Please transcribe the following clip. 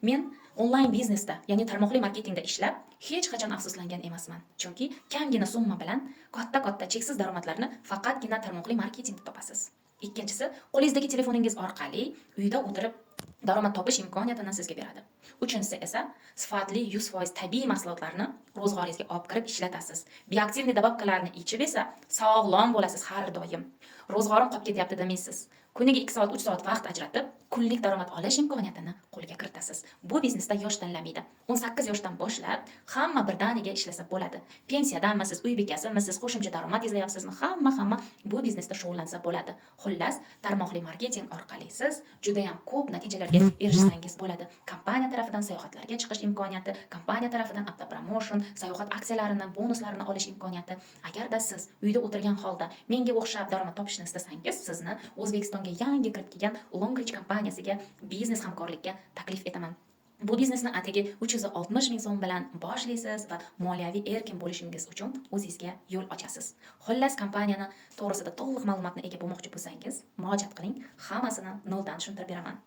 Men onlayn biznesda, ya'ni tarmoqli marketingda ishlab, hech qachon afsuslangan emasman. Chunki kamgina summa bilan katta cheksiz daromadlarni faqatgina tarmoqli marketingda topasiz. Ikkinchisi, qo'lingizdagi telefoningiz orqali uyda o'tirib daromad topish imkoniyatini sizga beradi. Uchinchisi esa sifatli 100% tabiiy mahsulotlarni ro'zg'oringizga olib kirib ishlatasiz. Bioaktivniy dababkalarni ichib esa sog'lom bo'lasiz har doim. Ro'zg'orim qolib ketyapti demaysiz. Kuniga 2 soat, 3 soat vaqt ajratib, kunlik daromad olish imkoniyatini qo'lga kiritasiz. Bu biznesda yosh tanlamaydi. 18 yoshdan boshlab hamma birdaniga ishlasa bo'ladi. Pensiyadanmisiz, uy bekasimisiz, qo'shimcha daromad izlayapsizmi? Hamma bu biznesda shug'ullansa bo'ladi. Xullas, tarmoqli marketing orqali siz juda ham ko'p natijalarga erishsangiz bo'ladi. Kompaniya tarafidan sayohatlarga chiqish imkoniyati, kompaniya tarafidan avtopromotion, sayohat aksiyalarini, bonuslarini olish imkoniyati. Agarda siz uyda o'tirgan holda menga o'xshab daromad topishni istasangiz, sizni O'zbekistonga yangi kirib kelgan Longreach kompaniyasiga biznes hamkorlikka taklif etaman. Bu biznesni atigi 360 ming so'm bilan boshlaysiz va moliyaviy erkin bo'lishingiz uchun o'zingizga yo'l ochasiz. Xullas, kompaniyani to'g'risida to'liq ma'lumotga ega bo'lmoqchi bo'lsangiz, murojaat qiling. Hammasini noldan tushuntirib beraman.